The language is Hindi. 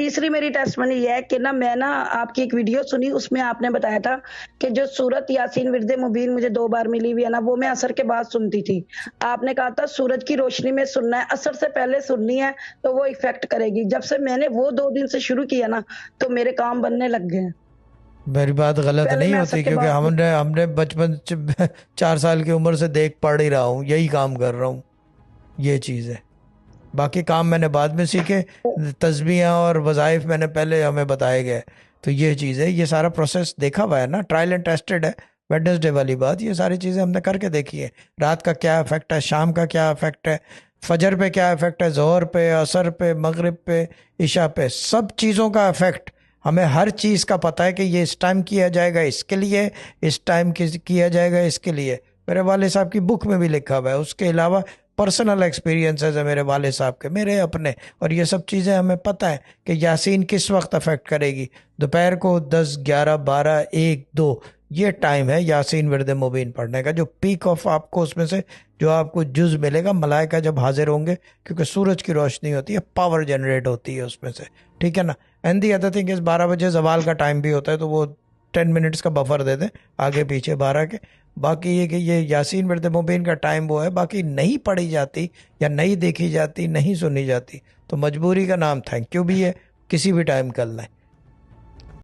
तीसरी मेरी टेस्टमनी ये है कि ना मैं ना आपकी एक वीडियो सुनी, उसमें आपने बताया था कि जो सूरत यासीन विर्दे मुबीन मुझे 2 बार मिली हुई है ना, वो मैं असर के बाद सुनती थी। आपने कहा था सूरज की रोशनी में सुनना है, असर से पहले सुननी है तो वो इफ़ेक्ट करेगी। जब से मैंने वो 2 दिन से शुरू किया ना, तो मेरे काम बनने लग गए हैं। मेरी बात गलत पहले नहीं मैं असर होती, के क्योंकि बाद हमने हमने बचपन 4 साल की उम्र से देख पढ़ ही रहा हूँ, यही काम कर रहा हूँ, ये चीज़ है। बाकी काम मैंने बाद में सीखे, तस्बीह और वज़ाइफ मैंने पहले हमें बताए गए। तो ये चीज़ है, ये सारा प्रोसेस देखा हुआ है ना, ट्रायल एंड टेस्टेड है। वेडनेसडे वाली बात, ये सारी चीज़ें हमने करके देखी है। रात का क्या इफेक्ट है, शाम का क्या इफेक्ट है, फजर पे क्या इफेक्ट है, जोहर पे, असर पे, मगरिब पे, इशा पे, सब चीज़ों का इफेक्ट हमें हर चीज़ का पता है कि ये इस टाइम किया जाएगा इसके लिए, इस टाइम किया जाएगा इसके लिए। मेरे वाले साहब की बुक में भी लिखा हुआ है। उसके अलावा पर्सनल एक्सपीरियंसेस है मेरे वाले साहब के, मेरे अपने। और ये सब चीज़ें हमें पता है कि यासीन किस वक्त अफेक्ट करेगी। दोपहर को 10, 11, 12, 1, 2 ये टाइम है यासीन विर्द मुबीन पढ़ने का, जो पीक ऑफ आपको उसमें से जो आपको जुज मिलेगा, मलाइका जब हाजिर होंगे, क्योंकि सूरज की रोशनी होती है, पावर जनरेट होती है उसमें से, ठीक है ना। एंड दी अदर थिंग इस 12 बजे जवाल का टाइम भी होता है, तो वो 10 मिनट्स का बफर दे दें आगे पीछे 12 के। बाकी ये कि ये यासीन बिरद मुबीन का टाइम वो है, बाकी नहीं पढ़ी जाती या नहीं देखी जाती, नहीं सुनी जाती, तो मजबूरी का नाम थैंक यू भी है, किसी भी टाइम कर लें।